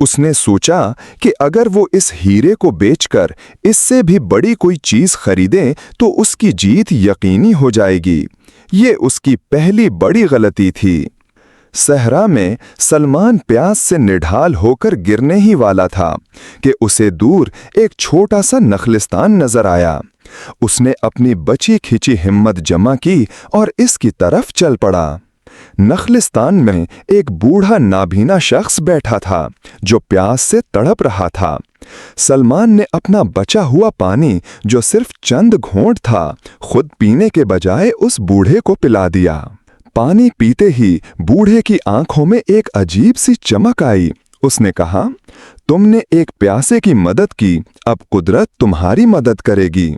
اس نے سوچا کہ اگر وہ اس ہیرے کو بیچ کر اس سے بھی بڑی کوئی چیز خریدے تو اس کی جیت یقینی ہو جائے گی۔ یہ اس کی پہلی بڑی غلطی تھی۔ صحرا میں سلمان پیاس سے نڈھال ہو کر گرنے ہی والا تھا کہ اسے دور ایک چھوٹا سا نخلستان نظر آیا۔ اس نے اپنی بچی کھچی ہمت جمع کی اور اس کی طرف چل پڑا۔ نخلستان میں ایک بوڑھا نابینا شخص بیٹھا تھا جو پیاس سے تڑپ رہا تھا۔ سلمان نے اپنا بچا ہوا پانی جو صرف چند گھونٹ تھا خود پینے کے بجائے اس بوڑھے کو پلا دیا۔ پانی پیتے ہی بوڑھے کی آنکھوں میں ایک عجیب سی چمک آئی۔ اس نے کہا، تم نے ایک پیاسے کی مدد کی، اب قدرت تمہاری مدد کرے گی۔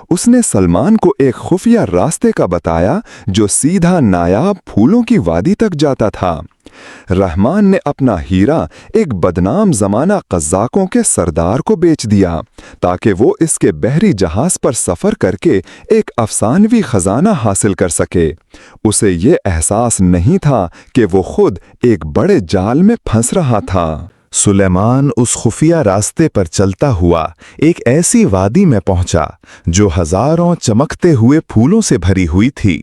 اس نے سلمان کو ایک خفیہ راستے کا بتایا جو سیدھا نایاب پھولوں کی وادی تک جاتا تھا۔ رحمان نے اپنا ہیرا ایک بدنام زمانہ قزاقوں کے سردار کو بیچ دیا تاکہ وہ اس کے بحری جہاز پر سفر کر کے ایک افسانوی خزانہ حاصل کر سکے۔ اسے یہ احساس نہیں تھا کہ وہ خود ایک بڑے جال میں پھنس رہا تھا۔ سلیمان اس خفیہ راستے پر چلتا ہوا ایک ایسی وادی میں پہنچا جو ہزاروں چمکتے ہوئے پھولوں سے بھری ہوئی تھی۔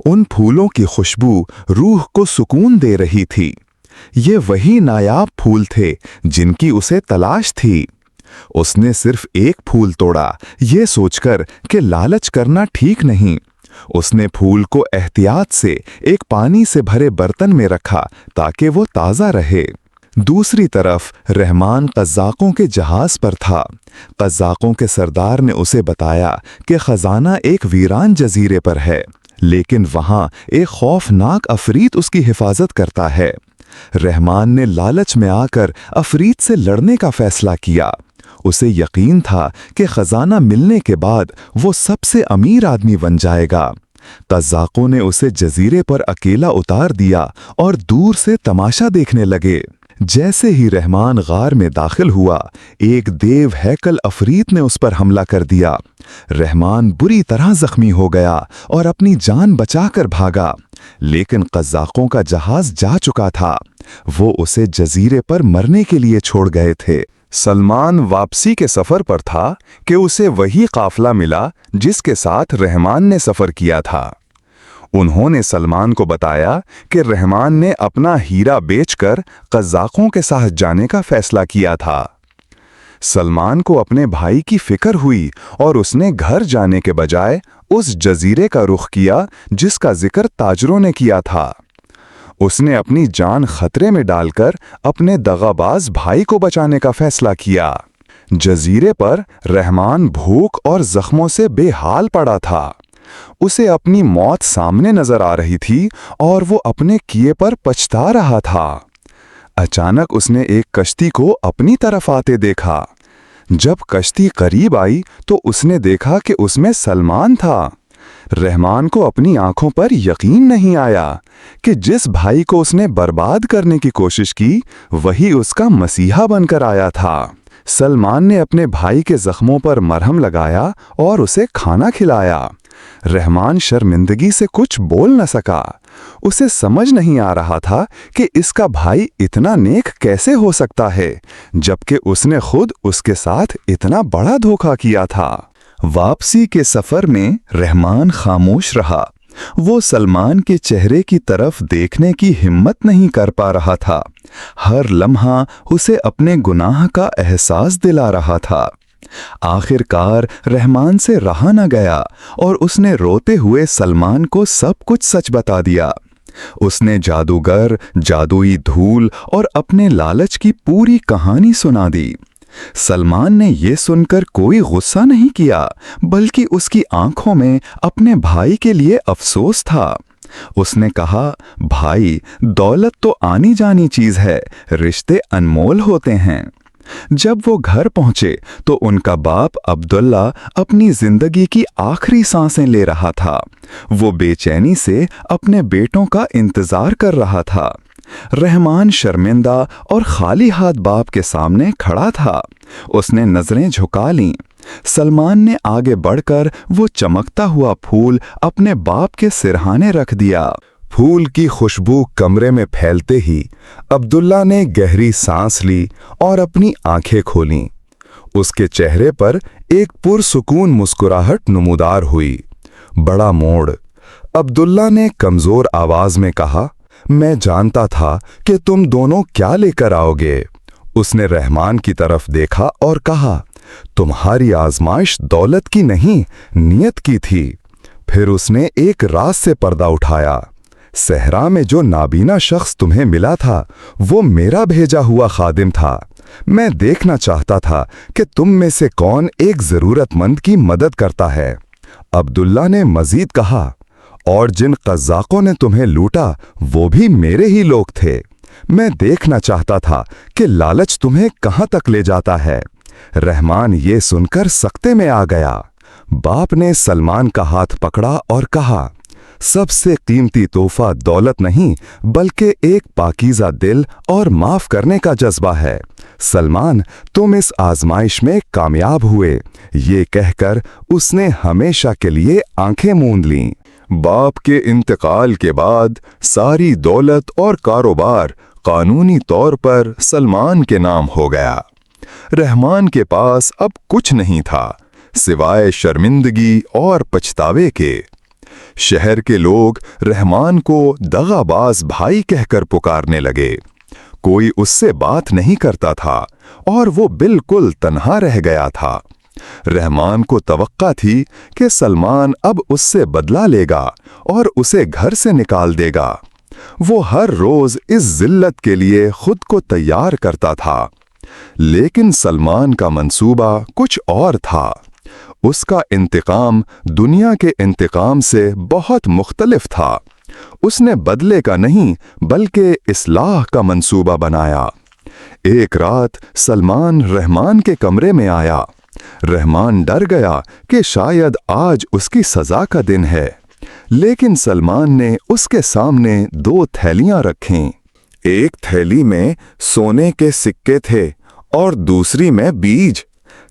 ان پھولوں کی خوشبو روح کو سکون دے رہی تھی۔ یہ وہی نایاب پھول تھے جن کی اسے تلاش تھی۔ اس نے صرف ایک پھول توڑا، یہ سوچ کر کہ لالچ کرنا ٹھیک نہیں۔ اس نے پھول کو احتیاط سے ایک پانی سے بھرے برتن میں رکھا تاکہ وہ تازہ رہے۔ دوسری طرف رحمان قزاقوں کے جہاز پر تھا۔ قزاقوں کے سردار نے اسے بتایا کہ خزانہ ایک ویران جزیرے پر ہے، لیکن وہاں ایک خوفناک عفریت اس کی حفاظت کرتا ہے۔ رحمان نے لالچ میں آ کر عفریت سے لڑنے کا فیصلہ کیا۔ اسے یقین تھا کہ خزانہ ملنے کے بعد وہ سب سے امیر آدمی بن جائے گا۔ قزاقوں نے اسے جزیرے پر اکیلا اتار دیا اور دور سے تماشا دیکھنے لگے۔ جیسے ہی رحمان غار میں داخل ہوا، ایک دیو ہیکل عفریت نے اس پر حملہ کر دیا۔ رحمان بری طرح زخمی ہو گیا اور اپنی جان بچا کر بھاگا، لیکن قزاقوں کا جہاز جا چکا تھا۔ وہ اسے جزیرے پر مرنے کے لیے چھوڑ گئے تھے۔ سلمان واپسی کے سفر پر تھا کہ اسے وہی قافلہ ملا جس کے ساتھ رحمان نے سفر کیا تھا۔ انہوں نے سلمان کو بتایا کہ رحمان نے اپنا ہیرا بیچ کر قزاقوں کے ساتھ جانے کا فیصلہ کیا تھا۔ سلمان کو اپنے بھائی کی فکر ہوئی اور اس نے گھر جانے کے بجائے اس جزیرے کا رخ کیا جس کا ذکر تاجروں نے کیا تھا۔ اس نے اپنی جان خطرے میں ڈال کر اپنے دغاباز بھائی کو بچانے کا فیصلہ کیا۔ جزیرے پر رحمان بھوک اور زخموں سے بے حال پڑا تھا۔ اسے اپنی موت سامنے نظر آ رہی تھی اور وہ اپنے کیے پر پچھتا رہا تھا۔ اچانک اس نے ایک کشتی کو اپنی طرف آتے دیکھا۔ جب کشتی قریب آئی تو اس نے دیکھا کہ اس میں سلمان تھا۔ رحمان کو اپنی آنکھوں پر یقین نہیں آیا کہ جس بھائی کو اس نے برباد کرنے کی کوشش کی وہی اس کا مسیحا بن کر آیا تھا۔ سلمان نے اپنے بھائی کے زخموں پر مرہم لگایا اور اسے کھانا کھلایا۔ رحمان شرمندگی سے کچھ بول نہ سکا۔ اسے سمجھ نہیں آ رہا تھا کہ اس کا بھائی اتنا نیک کیسے ہو سکتا ہے جبکہ اس نے خود اس کے ساتھ اتنا بڑا دھوکہ کیا تھا۔ واپسی کے سفر میں رحمان خاموش رہا۔ وہ سلمان کے چہرے کی طرف دیکھنے کی ہمت نہیں کر پا رہا تھا۔ ہر لمحہ اسے اپنے گناہ کا احساس دلا رہا تھا۔ آخر کار رحمان سے رہا نہ گیا اور اس نے روتے ہوئے سلمان کو سب کچھ سچ بتا دیا۔ اس نے جادوگر، جادوئی دھول اور اپنے لالچ کی پوری کہانی سنا دی۔ سلمان نے یہ سن کر کوئی غصہ نہیں کیا، بلکہ اس کی آنکھوں میں اپنے بھائی کے لیے افسوس تھا۔ اس نے کہا، بھائی، دولت تو آنی جانی چیز ہے، رشتے انمول ہوتے ہیں۔ جب وہ گھر پہنچے تو ان کا باپ عبداللہ اپنی زندگی کی آخری سانسیں لے رہا تھا۔ وہ بے چینی سے اپنے بیٹوں کا انتظار کر رہا تھا۔ رحمان شرمندہ اور خالی ہاتھ باپ کے سامنے کھڑا تھا۔ اس نے نظریں جھکا لیں۔ سلمان نے آگے بڑھ کر وہ چمکتا ہوا پھول اپنے باپ کے سرہانے رکھ دیا۔ پھول کی خوشبو کمرے میں پھیلتے ہی عبداللہ نے گہری سانس لی اور اپنی آنکھیں کھولیں۔ اس کے چہرے پر ایک پرسکون مسکراہٹ نمودار ہوئی۔ بڑا موڑ۔ عبداللہ نے کمزور آواز میں کہا، میں جانتا تھا کہ تم دونوں کیا لے کر آؤ گے۔ اس نے رحمان کی طرف دیکھا اور کہا، تمہاری آزمائش دولت کی نہیں، نیت کی تھی۔ پھر اس نے ایک راز سے پردہ اٹھایا۔ صحرا میں جو نابینا شخص تمہیں ملا تھا وہ میرا بھیجا ہوا خادم تھا۔ میں دیکھنا چاہتا تھا کہ تم میں سے کون ایک ضرورت مند کی مدد کرتا ہے۔ عبداللہ نے مزید کہا، اور جن قزاقوں نے تمہیں لوٹا وہ بھی میرے ہی لوگ تھے۔ میں دیکھنا چاہتا تھا کہ لالچ تمہیں کہاں تک لے جاتا ہے۔ رحمان یہ سن کر سکتے میں آ گیا۔ باپ نے سلمان کا ہاتھ پکڑا اور کہا، سب سے قیمتی تحفہ دولت نہیں بلکہ ایک پاکیزہ دل اور معاف کرنے کا جذبہ ہے۔ سلمان، تم اس آزمائش میں کامیاب ہوئے۔ یہ کہہ کر اس نے ہمیشہ کے لیے آنکھیں موند لیں۔ باپ کے انتقال کے بعد ساری دولت اور کاروبار قانونی طور پر سلمان کے نام ہو گیا۔ رحمان کے پاس اب کچھ نہیں تھا سوائے شرمندگی اور پچھتاوے کے۔ شہر کے لوگ رحمان کو دغا باز بھائی کہہ کر پکارنے لگے۔ کوئی اس سے بات نہیں کرتا تھا اور وہ بالکل تنہا رہ گیا تھا۔ رحمان کو توقع تھی کہ سلمان اب اس سے بدلہ لے گا اور اسے گھر سے نکال دے گا۔ وہ ہر روز اس ذلت کے لیے خود کو تیار کرتا تھا، لیکن سلمان کا منصوبہ کچھ اور تھا۔ اس کا انتقام دنیا کے انتقام سے بہت مختلف تھا۔ اس نے بدلے کا نہیں بلکہ اصلاح کا منصوبہ بنایا۔ ایک رات سلمان رحمان کے کمرے میں آیا۔ رحمان ڈر گیا کہ شاید آج اس کی سزا کا دن ہے، لیکن سلمان نے اس کے سامنے 2 تھیلیاں رکھیں۔ ایک تھیلی میں سونے کے سکے تھے اور دوسری میں بیج۔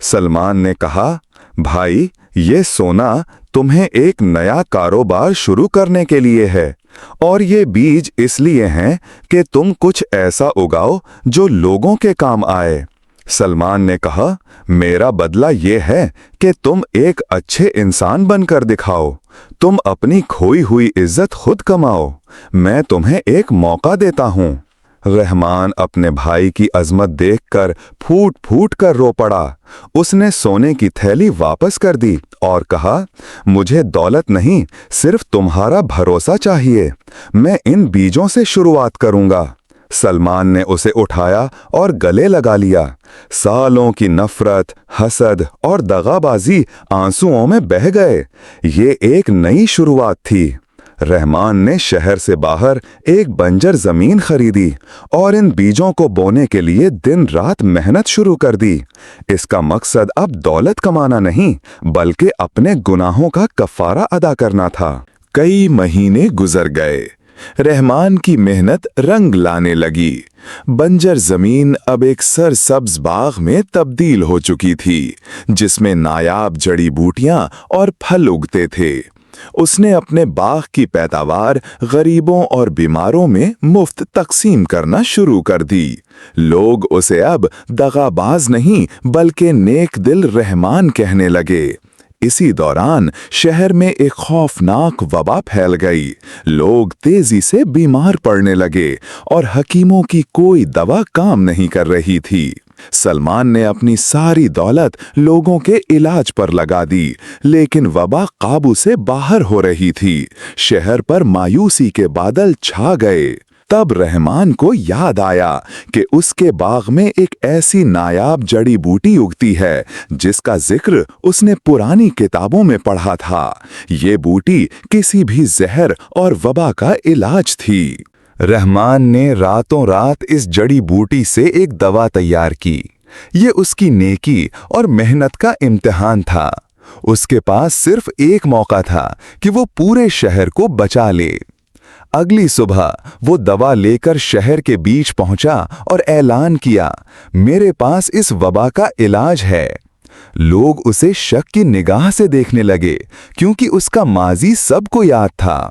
سلمان نے کہا، بھائی، یہ سونا تمہیں ایک نیا کاروبار شروع کرنے کے لیے ہے، اور یہ بیج اس لیے ہیں کہ تم کچھ ایسا اگاؤ جو لوگوں کے کام آئے۔ سلمان نے کہا، میرا بدلہ یہ ہے کہ تم ایک اچھے انسان بن کر دکھاؤ۔ تم اپنی کھوئی ہوئی عزت خود کماؤ۔ میں تمہیں ایک موقع دیتا ہوں۔ رحمان اپنے بھائی کی عظمت دیکھ کر پھوٹ پھوٹ کر رو پڑا۔ اس نے سونے کی تھیلی واپس کر دی اور کہا، مجھے دولت نہیں، صرف تمہارا بھروسہ چاہیے۔ میں ان بیجوں سے شروعات کروں گا۔ سلمان نے اسے اٹھایا اور گلے لگا لیا۔ سالوں کی نفرت، حسد اور دغابازی آنسوؤں میں بہہ گئے۔ یہ ایک نئی شروعات تھی۔ رحمان نے شہر سے باہر ایک بنجر زمین خریدی اور ان بیجوں کو بونے کے لیے دن رات محنت شروع کر دی۔ اس کا مقصد اب دولت کمانا نہیں بلکہ اپنے گناہوں کا کفارہ ادا کرنا تھا۔ کئی مہینے گزر گئے۔ رحمان کی محنت رنگ لانے لگی۔ بنجر زمین اب ایک سرسبز باغ میں تبدیل ہو چکی تھی، جس میں نایاب جڑی بوٹیاں اور پھل اگتے تھے۔ اس نے اپنے باغ کی پیداوار غریبوں اور بیماروں میں مفت تقسیم کرنا شروع کر دی۔ لوگ اسے اب دغاباز نہیں بلکہ نیک دل رحمان کہنے لگے۔ اسی دوران شہر میں ایک خوفناک وبا پھیل گئی۔ لوگ تیزی سے بیمار پڑنے لگے اور حکیموں کی کوئی دوا کام نہیں کر رہی تھی۔ سلمان نے اپنی ساری دولت لوگوں کے علاج پر لگا دی، لیکن وبا قابو سے باہر ہو رہی تھی۔ شہر پر مایوسی کے بادل چھا گئے۔ تب رحمان کو یاد آیا کہ اس کے باغ میں ایک ایسی نایاب جڑی بوٹی اگتی ہے جس کا ذکر اس نے پرانی کتابوں میں پڑھا تھا۔ یہ بوٹی کسی بھی زہر اور وبا کا علاج تھی۔ رحمان نے راتوں رات اس جڑی بوٹی سے ایک دوا تیار کی۔ یہ اس کی نیکی اور محنت کا امتحان تھا۔ اس کے پاس صرف ایک موقع تھا کہ وہ پورے شہر کو بچا لے۔ اگلی صبح وہ دوا لے کر شہر کے بیچ پہنچا اور اعلان کیا، میرے پاس اس وبا کا علاج ہے۔ لوگ اسے شک کی نگاہ سے دیکھنے لگے کیونکہ اس کا ماضی سب کو یاد تھا۔